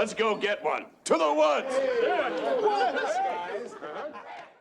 Let's go get one. To the woods!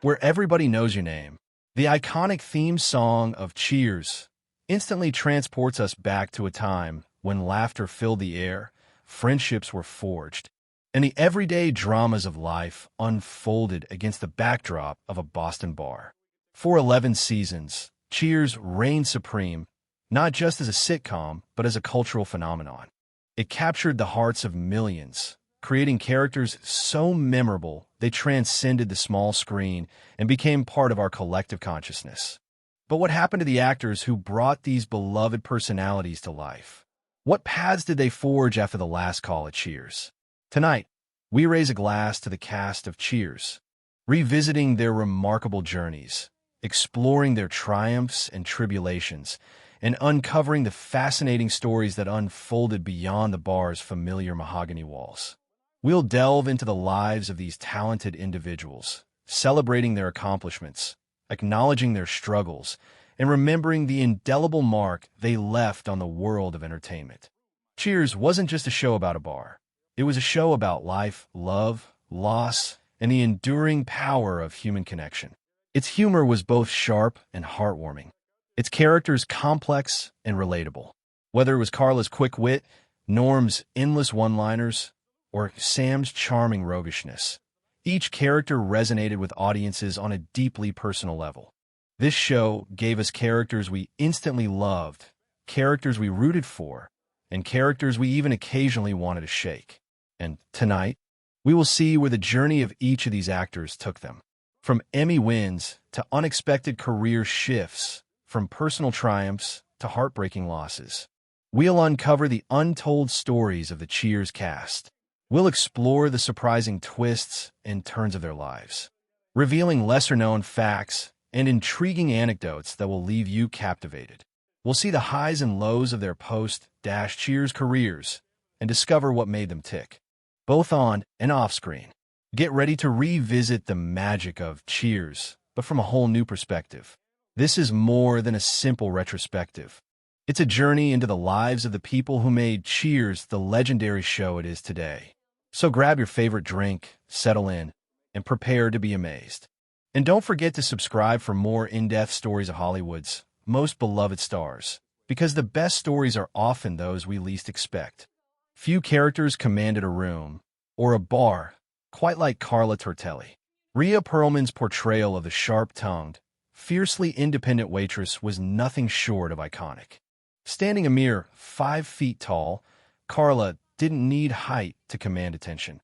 Where everybody knows your name. The iconic theme song of Cheers instantly transports us back to a time when laughter filled the air, friendships were forged, and the everyday dramas of life unfolded against the backdrop of a Boston bar. For 11 seasons, Cheers reigned supreme, not just as a sitcom, but as a cultural phenomenon. It captured the hearts of millions, creating characters so memorable they transcended the small screen and became part of our collective consciousness. But what happened to the actors who brought these beloved personalities to life? What paths did they forge after the last call at Cheers? Tonight, we raise a glass to the cast of Cheers, revisiting their remarkable journeys, exploring their triumphs and tribulations, and uncovering the fascinating stories that unfolded beyond the bar's familiar mahogany walls. We'll delve into the lives of these talented individuals, celebrating their accomplishments, acknowledging their struggles, and remembering the indelible mark they left on the world of entertainment. Cheers wasn't just a show about a bar. It was a show about life, love, loss, and the enduring power of human connection. Its humor was both sharp and heartwarming. Its characters complex and relatable. Whether it was Carla's quick wit, Norm's endless one-liners, or Sam's charming roguishness, each character resonated with audiences on a deeply personal level. This show gave us characters we instantly loved, characters we rooted for, and characters we even occasionally wanted to shake. And tonight, we will see where the journey of each of these actors took them. From Emmy wins to unexpected career shifts, from personal triumphs to heartbreaking losses. We'll uncover the untold stories of the Cheers cast. We'll explore the surprising twists and turns of their lives, revealing lesser-known facts and intriguing anecdotes that will leave you captivated. We'll see the highs and lows of their post-Cheers careers and discover what made them tick, both on and off-screen. Get ready to revisit the magic of Cheers, but from a whole new perspective. This is more than a simple retrospective. It's a journey into the lives of the people who made Cheers the legendary show it is today. So grab your favorite drink, settle in, and prepare to be amazed. And don't forget to subscribe for more in-depth stories of Hollywood's most beloved stars, because the best stories are often those we least expect. Few characters commanded a room, or a bar, quite like Carla Tortelli. Rhea Perlman's portrayal of the sharp-tongued, fiercely independent waitress was nothing short of iconic. Standing a mere 5 feet tall, Carla didn't need height to command attention.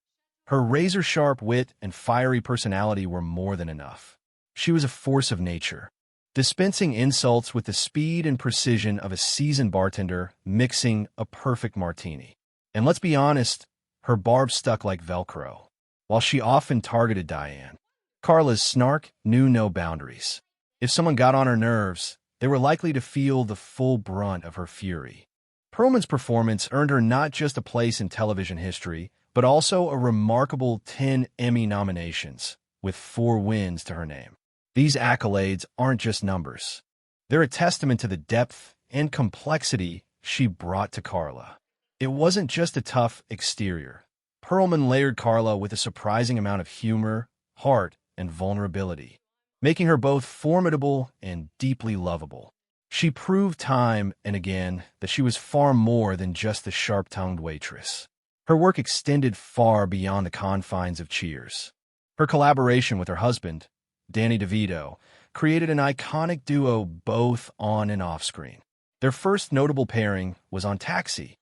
Her razor-sharp wit and fiery personality were more than enough. She was a force of nature, dispensing insults with the speed and precision of a seasoned bartender mixing a perfect martini. And let's be honest, her barbs stuck like Velcro. While she often targeted Diane, Carla's snark knew no boundaries. If someone got on her nerves, they were likely to feel the full brunt of her fury. Perlman's performance earned her not just a place in television history, but also a remarkable 10 Emmy nominations, with 4 wins to her name. These accolades aren't just numbers. They're a testament to the depth and complexity she brought to Carla. It wasn't just a tough exterior. Perlman layered Carla with a surprising amount of humor, heart, and vulnerability, making her both formidable and deeply lovable. She proved time and again that she was far more than just the sharp-tongued waitress. Her work extended far beyond the confines of Cheers. Her collaboration with her husband, Danny DeVito, created an iconic duo both on and off-screen. Their first notable pairing was on Taxi,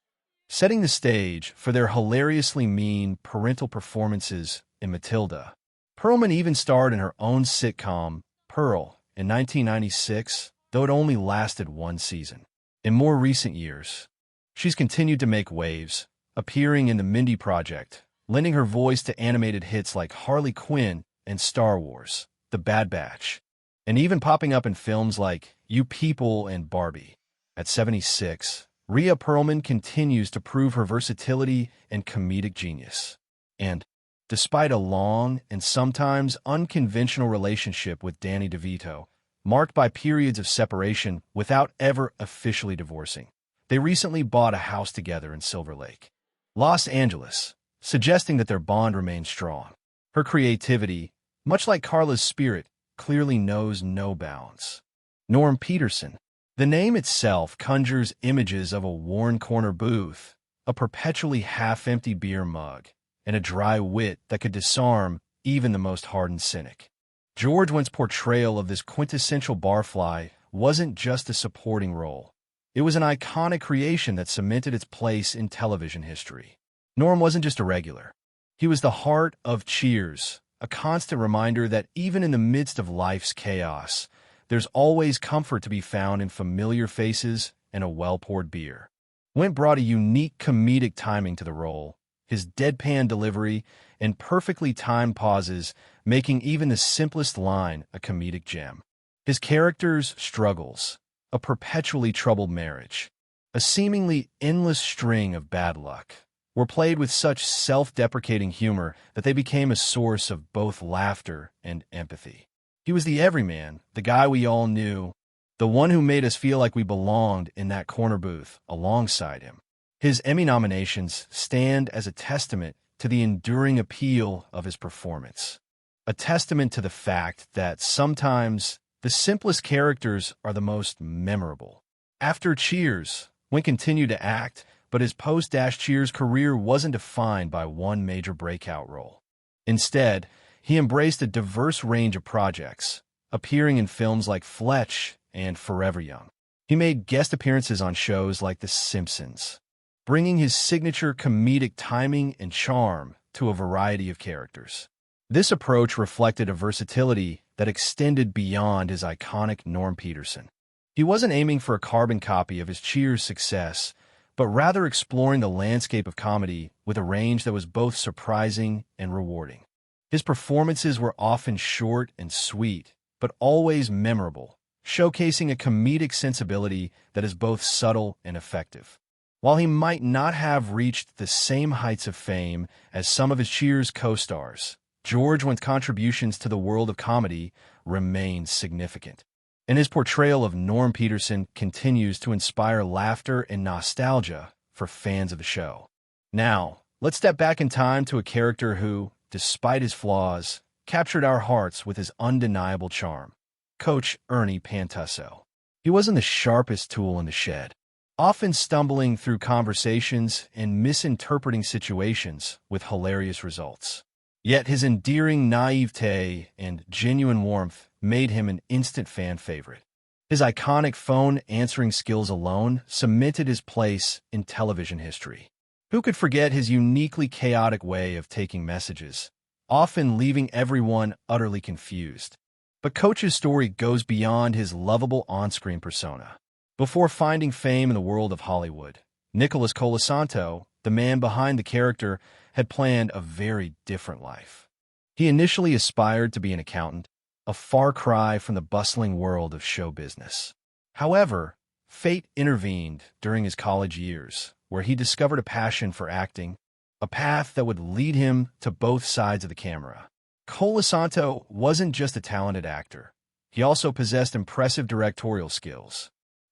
setting the stage for their hilariously mean parental performances in Matilda. Perlman even starred in her own sitcom, Pearl, in 1996, though it only lasted 1 season. In more recent years, she's continued to make waves, appearing in The Mindy Project, lending her voice to animated hits like Harley Quinn and Star Wars, The Bad Batch, and even popping up in films like You People and Barbie. At 76, Rhea Perlman continues to prove her versatility and comedic genius. And, despite a long and sometimes unconventional relationship with Danny DeVito, marked by periods of separation without ever officially divorcing, they recently bought a house together in Silver Lake, Los Angeles, suggesting that their bond remained strong. Her creativity, much like Carla's spirit, clearly knows no bounds. Norm Peterson. The name itself conjures images of a worn corner booth, a perpetually half-empty beer mug, and a dry wit that could disarm even the most hardened cynic. George Wentz's portrayal of this quintessential barfly wasn't just a supporting role. It was an iconic creation that cemented its place in television history. Norm wasn't just a regular. He was the heart of Cheers, a constant reminder that even in the midst of life's chaos, there's always comfort to be found in familiar faces and a well-poured beer. Wentz brought a unique comedic timing to the role, his deadpan delivery and perfectly timed pauses making even the simplest line a comedic gem. His character's struggles, a perpetually troubled marriage, a seemingly endless string of bad luck, were played with such self-deprecating humor that they became a source of both laughter and empathy. He was the everyman, the guy we all knew, the one who made us feel like we belonged in that corner booth alongside him. His Emmy nominations stand as a testament to the enduring appeal of his performance, a testament to the fact that sometimes the simplest characters are the most memorable. After Cheers, Wentz continued to act, but his post-Cheers career wasn't defined by one major breakout role. Instead, he embraced a diverse range of projects, appearing in films like Fletch and Forever Young. He made guest appearances on shows like The Simpsons, bringing his signature comedic timing and charm to a variety of characters. This approach reflected a versatility that extended beyond his iconic Norm Peterson. He wasn't aiming for a carbon copy of his Cheers success, but rather exploring the landscape of comedy with a range that was both surprising and rewarding. His performances were often short and sweet, but always memorable, showcasing a comedic sensibility that is both subtle and effective. While he might not have reached the same heights of fame as some of his Cheers co-stars, George Wentz's contributions to the world of comedy remain significant, and his portrayal of Norm Peterson continues to inspire laughter and nostalgia for fans of the show. Now, let's step back in time to a character who, despite his flaws, captured our hearts with his undeniable charm. Coach Ernie Pantusso. He wasn't the sharpest tool in the shed, often stumbling through conversations and misinterpreting situations with hilarious results. Yet his endearing naivete and genuine warmth made him an instant fan favorite. His iconic phone answering skills alone cemented his place in television history. Who could forget his uniquely chaotic way of taking messages, often leaving everyone utterly confused? But Coach's story goes beyond his lovable on-screen persona. Before finding fame in the world of Hollywood, Nicholas Colasanto, the man behind the character, had planned a very different life. He initially aspired to be an accountant, a far cry from the bustling world of show business. However, fate intervened during his college years, where he discovered a passion for acting, a path that would lead him to both sides of the camera. Colasanto wasn't just a talented actor. He also possessed impressive directorial skills,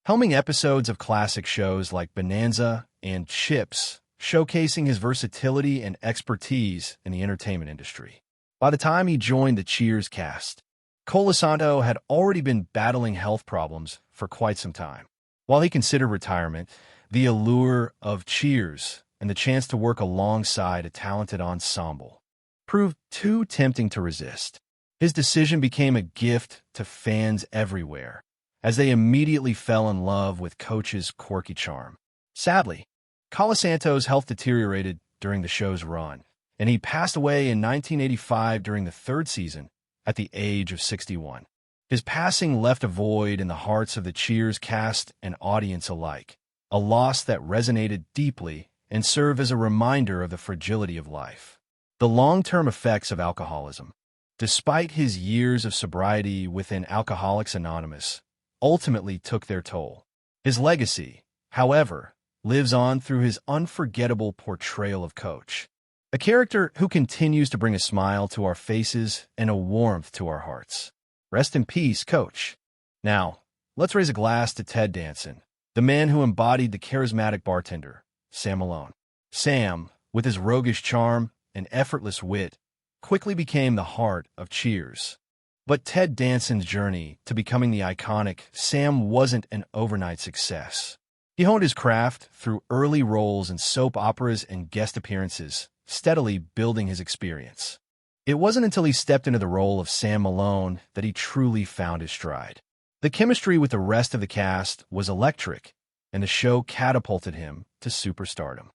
helming episodes of classic shows like Bonanza and Chips, showcasing his versatility and expertise in the entertainment industry. By the time he joined the Cheers cast, Colasanto had already been battling health problems for quite some time. While he considered retirement, the allure of Cheers and the chance to work alongside a talented ensemble proved too tempting to resist. His decision became a gift to fans everywhere, as they immediately fell in love with Coach's quirky charm. Sadly, Colasanto's health deteriorated during the show's run, and he passed away in 1985 during the third season at the age of 61. His passing left a void in the hearts of the Cheers cast and audience alike, a loss that resonated deeply and served as a reminder of the fragility of life. The long-term effects of alcoholism, despite his years of sobriety within Alcoholics Anonymous, ultimately took their toll. His legacy, however, lives on through his unforgettable portrayal of Coach, a character who continues to bring a smile to our faces and a warmth to our hearts. Rest in peace, Coach. Now, let's raise a glass to Ted Danson, the man who embodied the charismatic bartender, Sam Malone. Sam, with his roguish charm and effortless wit, quickly became the heart of Cheers. But Ted Danson's journey to becoming the iconic Sam wasn't an overnight success. He honed his craft through early roles in soap operas and guest appearances, steadily building his experience. It wasn't until he stepped into the role of Sam Malone that he truly found his stride. The chemistry with the rest of the cast was electric, and the show catapulted him to superstardom.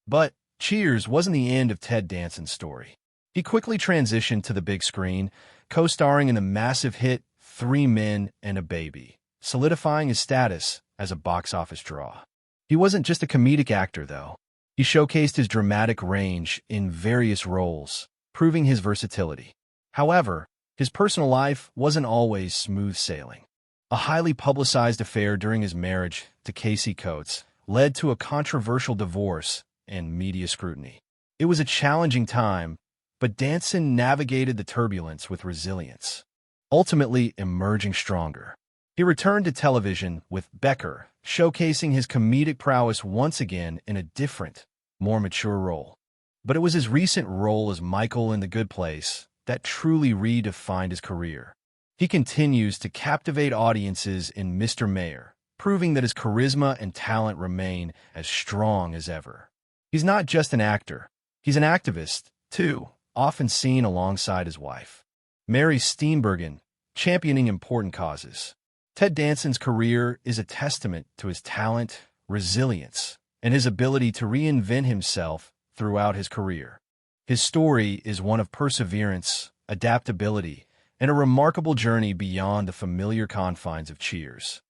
But Cheers wasn't the end of Ted Danson's story. He quickly transitioned to the big screen, co-starring in the massive hit 3 Men and a Baby, solidifying his status as a box office draw. He wasn't just a comedic actor, though. He showcased his dramatic range in various roles, proving his versatility. However, his personal life wasn't always smooth sailing. A highly publicized affair during his marriage to Casey Coates led to a controversial divorce and media scrutiny. It was a challenging time, but Danson navigated the turbulence with resilience, ultimately emerging stronger. He returned to television with Becker, showcasing his comedic prowess once again in a different, more mature role. But it was his recent role as Michael in The Good Place that truly redefined his career. He continues to captivate audiences in Mr. Mayor, proving that his charisma and talent remain as strong as ever. He's not just an actor, he's an activist, too, often seen alongside his wife, Mary Steenburgen, championing important causes. Ted Danson's career is a testament to his talent, resilience, and his ability to reinvent himself throughout his career. His story is one of perseverance, adaptability, and a remarkable journey beyond the familiar confines of Cheers.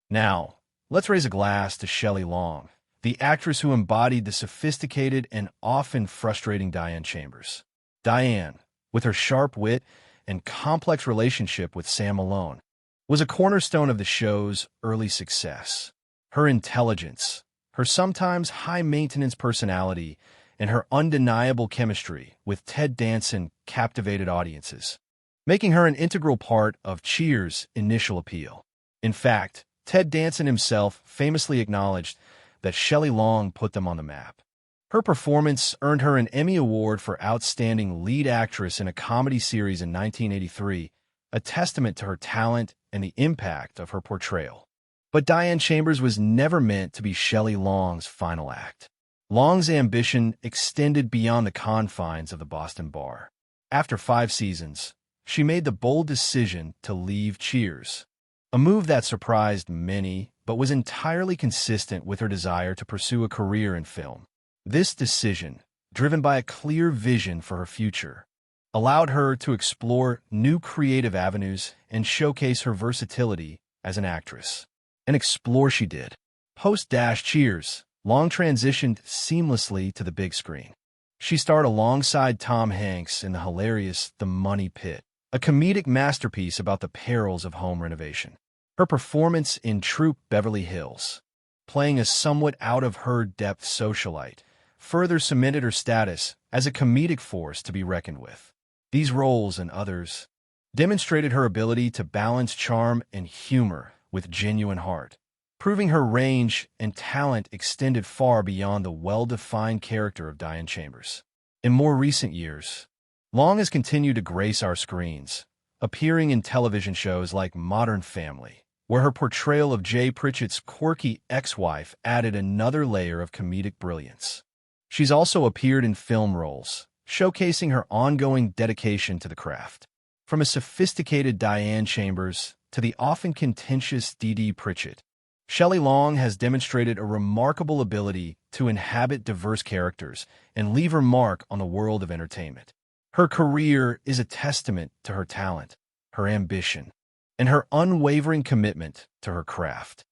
Now, let's raise a glass to Shelley Long, the actress who embodied the sophisticated and often frustrating Diane Chambers. Diane, with her sharp wit and complex relationship with Sam Malone, was a cornerstone of the show's early success. Her intelligence, her sometimes high-maintenance personality, and her undeniable chemistry with Ted Danson captivated audiences, making her an integral part of Cheers' initial appeal. In fact, Ted Danson himself famously acknowledged that Shelley Long put them on the map. Her performance earned her an Emmy Award for Outstanding Lead Actress in a Comedy Series in 1983, a testament to her talent and the impact of her portrayal. But Diane Chambers was never meant to be Shelley Long's final act. Long's ambition extended beyond the confines of the Boston bar. After 5 seasons, she made the bold decision to leave Cheers, a move that surprised many but was entirely consistent with her desire to pursue a career in film. This decision, driven by a clear vision for her future, allowed her to explore new creative avenues and showcase her versatility as an actress. And explore she did. Post-Cheers, Long transitioned seamlessly to the big screen. She starred alongside Tom Hanks in the hilarious The Money Pit, a comedic masterpiece about the perils of home renovation. Her performance in Troop Beverly Hills, playing a somewhat out-of-her-depth socialite, further cemented her status as a comedic force to be reckoned with. These roles and others demonstrated her ability to balance charm and humor with genuine heart, proving her range and talent extended far beyond the well-defined character of Diane Chambers. In more recent years, Long has continued to grace our screens, appearing in television shows like Modern Family, where her portrayal of Jay Pritchett's quirky ex-wife added another layer of comedic brilliance. She's also appeared in film roles, showcasing her ongoing dedication to the craft. From a sophisticated Diane Chambers to the often contentious Dee Pritchett, Shelley Long has demonstrated a remarkable ability to inhabit diverse characters and leave her mark on the world of entertainment. Her career is a testament to her talent, her ambition, and her unwavering commitment to her craft.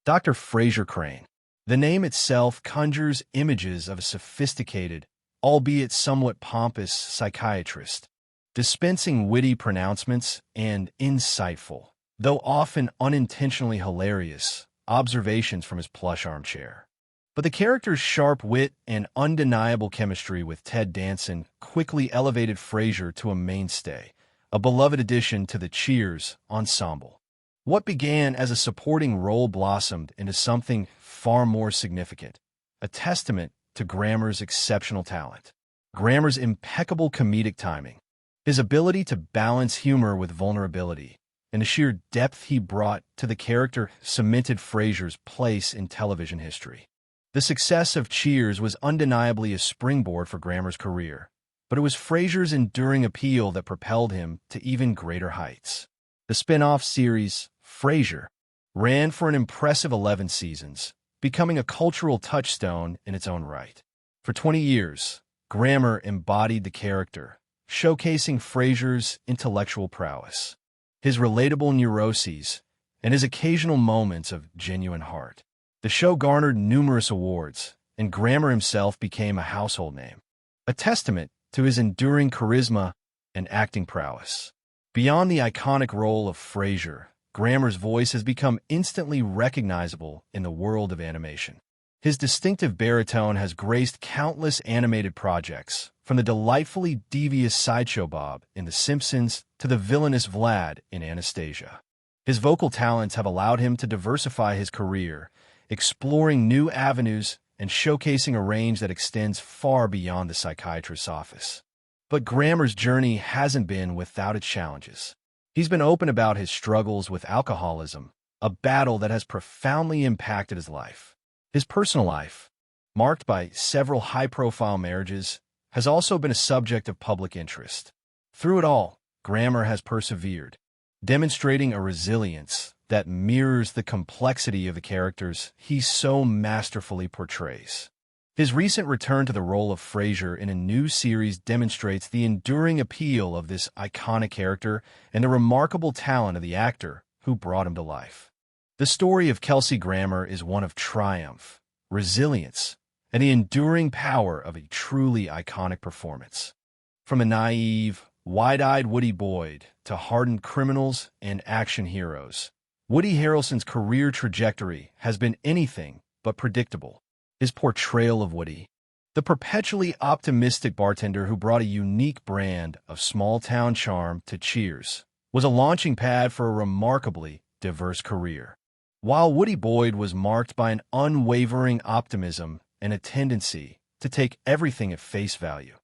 Dr. Fraser Crane. The name itself conjures images of a sophisticated, albeit somewhat pompous, psychiatrist, dispensing witty pronouncements and insightful, though often unintentionally hilarious, observations from his plush armchair. But the character's sharp wit and undeniable chemistry with Ted Danson quickly elevated Fraser to a mainstay, a beloved addition to the Cheers ensemble. What began as a supporting role blossomed into something far more significant, a testament to Grammer's exceptional talent. Grammer's impeccable comedic timing, his ability to balance humor with vulnerability, and the sheer depth he brought to the character cemented Frasier's place in television history. The success of Cheers was undeniably a springboard for Grammer's career, but it was Frasier's enduring appeal that propelled him to even greater heights. The spin-off series, Frasier, ran for an impressive 11 seasons, becoming a cultural touchstone in its own right. For 20 years, Grammer embodied the character, showcasing Frasier's intellectual prowess, his relatable neuroses, and his occasional moments of genuine heart. The show garnered numerous awards, and Grammer himself became a household name, a testament to his enduring charisma and acting prowess. Beyond the iconic role of Frasier, Grammer's voice has become instantly recognizable in the world of animation. His distinctive baritone has graced countless animated projects, from the delightfully devious Sideshow Bob in The Simpsons to the villainous Vlad in Anastasia. His vocal talents have allowed him to diversify his career, exploring new avenues and showcasing a range that extends far beyond the psychiatrist's office. But Grammer's journey hasn't been without its challenges. He's been open about his struggles with alcoholism, a battle that has profoundly impacted his life. His personal life, marked by several high-profile marriages, has also been a subject of public interest. Through it all, Grammer has persevered, demonstrating a resilience that mirrors the complexity of the characters he so masterfully portrays. His recent return to the role of Frasier in a new series demonstrates the enduring appeal of this iconic character and the remarkable talent of the actor who brought him to life. The story of Kelsey Grammer is one of triumph, resilience, and the enduring power of a truly iconic performance. From a naive, wide-eyed Woody Boyd to hardened criminals and action heroes, Woody Harrelson's career trajectory has been anything but predictable. His portrayal of Woody, the perpetually optimistic bartender who brought a unique brand of small-town charm to Cheers, was a launching pad for a remarkably diverse career. While Woody Boyd was marked by an unwavering optimism and a tendency to take everything at face value,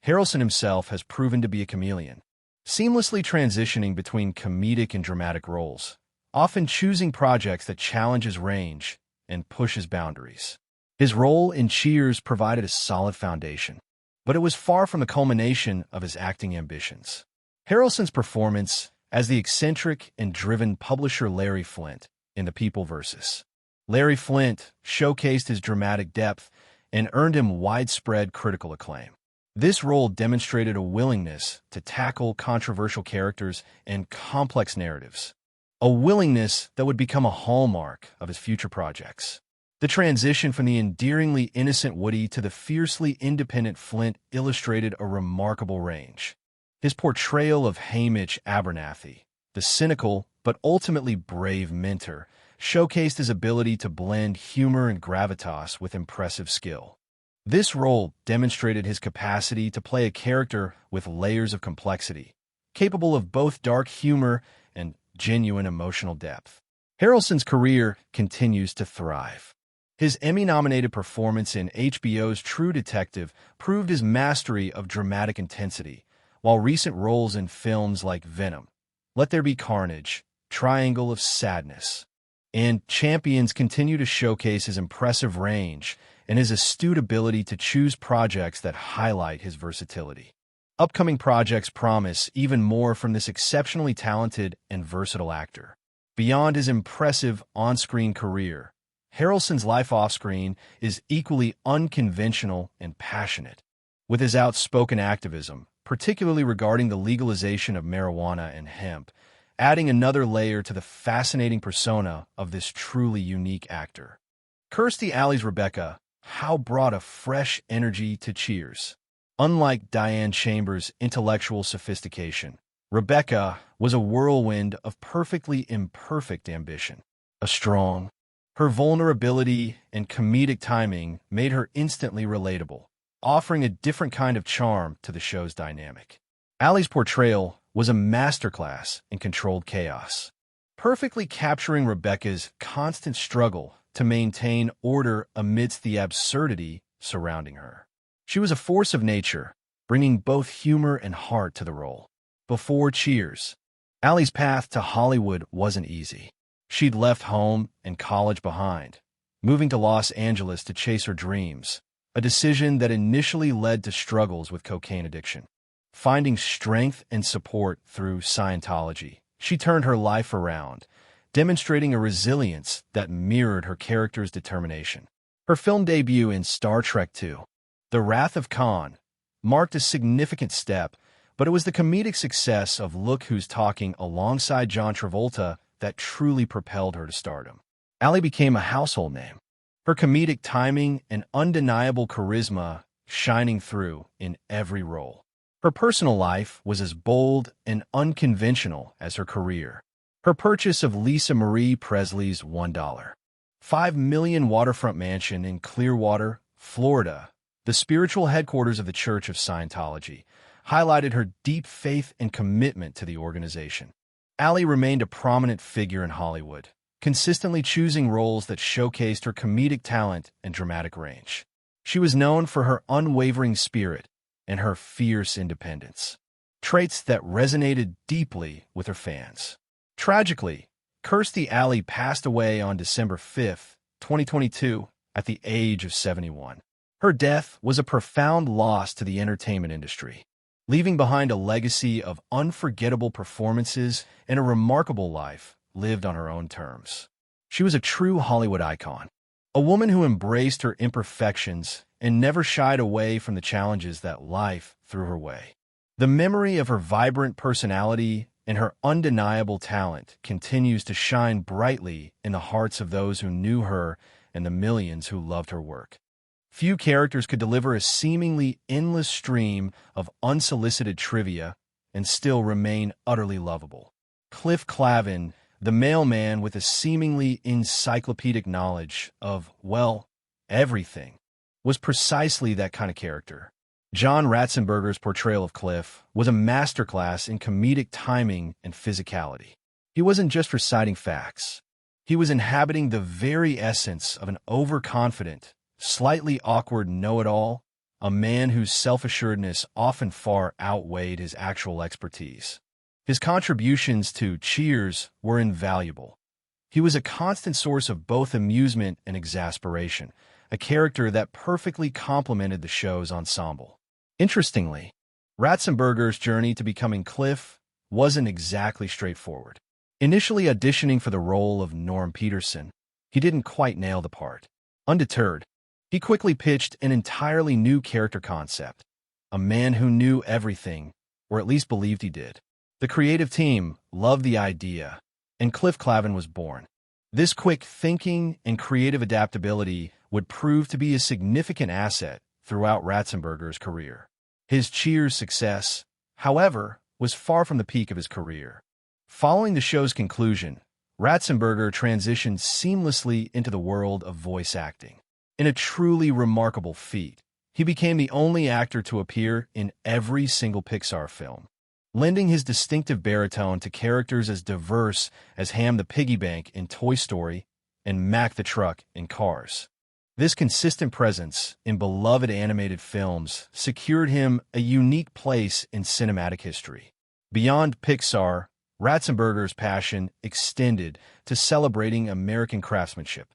Harrelson himself has proven to be a chameleon, seamlessly transitioning between comedic and dramatic roles, often choosing projects that challenge his range and push his boundaries. His role in Cheers provided a solid foundation, but it was far from the culmination of his acting ambitions. Harrelson's performance as the eccentric and driven publisher Larry Flynt in The People vs. Larry Flynt showcased his dramatic depth and earned him widespread critical acclaim. This role demonstrated a willingness to tackle controversial characters and complex narratives, a willingness that would become a hallmark of his future projects. The transition from the endearingly innocent Woody to the fiercely independent Flynt illustrated a remarkable range. His portrayal of Hamish Abernathy, the cynical but ultimately brave mentor, showcased his ability to blend humor and gravitas with impressive skill. This role demonstrated his capacity to play a character with layers of complexity, capable of both dark humor and genuine emotional depth. Harrelson's career continues to thrive. His Emmy-nominated performance in HBO's True Detective proved his mastery of dramatic intensity, while recent roles in films like Venom, Let There Be Carnage, Triangle of Sadness, and Champions continue to showcase his impressive range and his astute ability to choose projects that highlight his versatility. Upcoming projects promise even more from this exceptionally talented and versatile actor. Beyond his impressive on-screen career, Harrelson's life off-screen is equally unconventional and passionate. With his outspoken activism, particularly regarding the legalization of marijuana and hemp, adding another layer to the fascinating persona of this truly unique actor. Kirstie Alley's Rebecca Howe brought a fresh energy to Cheers. Unlike Diane Chambers' intellectual sophistication, Rebecca was a whirlwind of perfectly imperfect ambition. Her vulnerability and comedic timing made her instantly relatable, offering a different kind of charm to the show's dynamic. Alley's portrayal was a masterclass in controlled chaos, perfectly capturing Rebecca's constant struggle to maintain order amidst the absurdity surrounding her. She was a force of nature, bringing both humor and heart to the role. Before Cheers, Ally's path to Hollywood wasn't easy. She'd left home and college behind, moving to Los Angeles to chase her dreams, a decision that initially led to struggles with cocaine addiction. Finding strength and support through Scientology, she turned her life around, demonstrating a resilience that mirrored her character's determination. Her film debut in Star Trek II, The Wrath of Khan, marked a significant step, but it was the comedic success of Look Who's Talking alongside John Travolta that truly propelled her to stardom. Ally became a household name, her comedic timing and undeniable charisma shining through in every role. Her personal life was as bold and unconventional as her career. Her purchase of Lisa Marie Presley's $1.5 million waterfront mansion in Clearwater, Florida, the spiritual headquarters of the Church of Scientology, highlighted her deep faith and commitment to the organization. Ally remained a prominent figure in Hollywood, consistently choosing roles that showcased her comedic talent and dramatic range. She was known for her unwavering spirit and her fierce independence, traits that resonated deeply with her fans. Tragically, Kirstie Alley passed away on December 5, 2022, at the age of 71. Her death was a profound loss to the entertainment industry, leaving behind a legacy of unforgettable performances and a remarkable life lived on her own terms. She was a true Hollywood icon, a woman who embraced her imperfections and never shied away from the challenges that life threw her way. The memory of her vibrant personality and her undeniable talent continues to shine brightly in the hearts of those who knew her and the millions who loved her work. Few characters could deliver a seemingly endless stream of unsolicited trivia and still remain utterly lovable. Cliff Clavin, the mailman with a seemingly encyclopedic knowledge of, well, everything, was precisely that kind of character. John Ratzenberger's portrayal of Cliff was a masterclass in comedic timing and physicality. He wasn't just reciting facts. He was inhabiting the very essence of an overconfident, slightly awkward know-it-all, a man whose self-assuredness often far outweighed his actual expertise. His contributions to Cheers were invaluable. He was a constant source of both amusement and exasperation, a character that perfectly complemented the show's ensemble. Interestingly, Ratzenberger's journey to becoming Cliff wasn't exactly straightforward. Initially auditioning for the role of Norm Peterson, he didn't quite nail the part. Undeterred, he quickly pitched an entirely new character concept, a man who knew everything, or at least believed he did. The creative team loved the idea, and Cliff Clavin was born. This quick thinking and creative adaptability would prove to be a significant asset throughout Ratzenberger's career. His Cheers success, however, was far from the peak of his career. Following the show's conclusion, Ratzenberger transitioned seamlessly into the world of voice acting. In a truly remarkable feat, he became the only actor to appear in every single Pixar film, lending his distinctive baritone to characters as diverse as Ham the Piggy Bank in Toy Story and Mac the Truck in Cars. This consistent presence in beloved animated films secured him a unique place in cinematic history. Beyond Pixar, Ratzenberger's passion extended to celebrating American craftsmanship.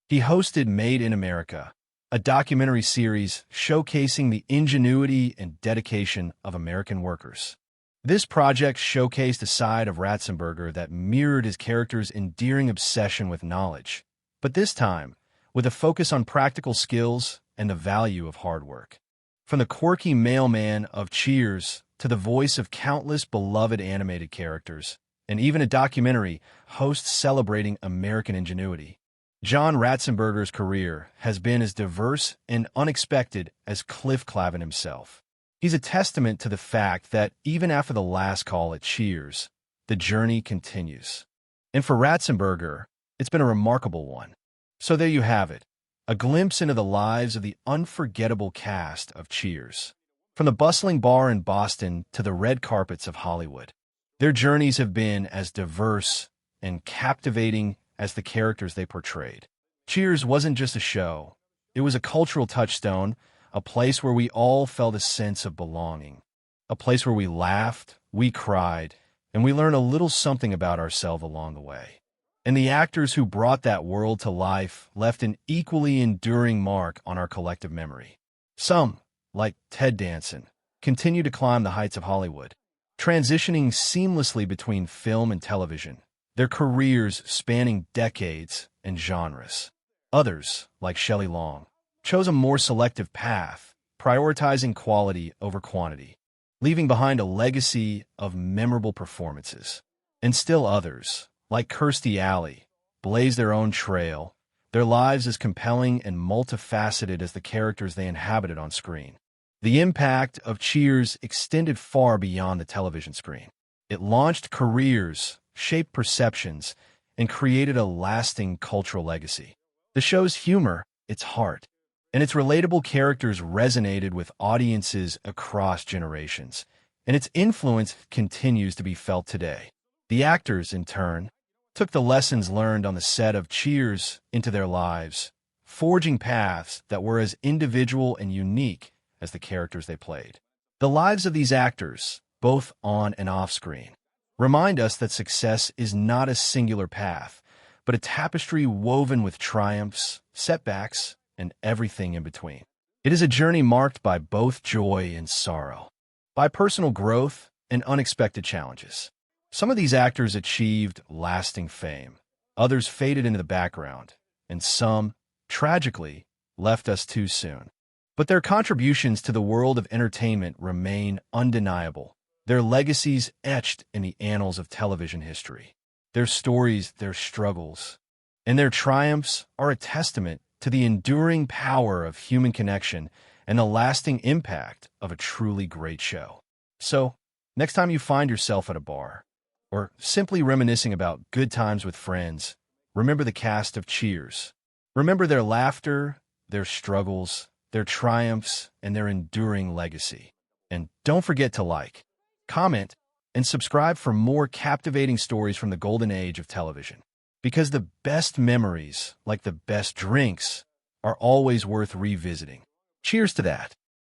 He hosted Made in America, a documentary series showcasing the ingenuity and dedication of American workers. This project showcased a side of Ratzenberger that mirrored his character's endearing obsession with knowledge, but this time, with a focus on practical skills and the value of hard work. From the quirky mailman of Cheers to the voice of countless beloved animated characters, and even a documentary host celebrating American ingenuity, John Ratzenberger's career has been as diverse and unexpected as Cliff Clavin himself. He's a testament to the fact that even after the last call at Cheers, the journey continues. And for Ratzenberger, it's been a remarkable one. So there you have it, a glimpse into the lives of the unforgettable cast of Cheers. From the bustling bar in Boston to the red carpets of Hollywood, their journeys have been as diverse and captivating as the characters they portrayed. Cheers wasn't just a show, It was a cultural touchstone, a place where we all felt a sense of belonging, a place where we laughed, we cried, and we learned a little something about ourselves along the way. And the actors who brought that world to life left an equally enduring mark on our collective memory. Some, like Ted Danson, continue to climb the heights of Hollywood, transitioning seamlessly between film and television, their careers spanning decades and genres. Others, like Shelley Long, chose a more selective path, prioritizing quality over quantity, leaving behind a legacy of memorable performances. And still others, like Kirstie Alley, blazed their own trail, their lives as compelling and multifaceted as the characters they inhabited on screen. The impact of Cheers extended far beyond the television screen. It launched careers, shaped perceptions, and created a lasting cultural legacy. The show's humor, its heart, and its relatable characters resonated with audiences across generations, and its influence continues to be felt today. The actors, in turn, took the lessons learned on the set of Cheers into their lives, forging paths that were as individual and unique as the characters they played. The lives of these actors, both on and off screen, remind us that success is not a singular path, but a tapestry woven with triumphs, setbacks, and everything in between. It is a journey marked by both joy and sorrow, by personal growth and unexpected challenges. Some of these actors achieved lasting fame, others faded into the background, and some, tragically, left us too soon. But their contributions to the world of entertainment remain undeniable, their legacies etched in the annals of television history. Their stories, their struggles, and their triumphs are a testament to the enduring power of human connection and the lasting impact of a truly great show. So, next time you find yourself at a bar, or simply reminiscing about good times with friends, remember the cast of Cheers. Remember their laughter, their struggles, their triumphs, and their enduring legacy. And don't forget to like, comment, and subscribe for more captivating stories from the golden age of television. Because the best memories, like the best drinks, are always worth revisiting. Cheers to that.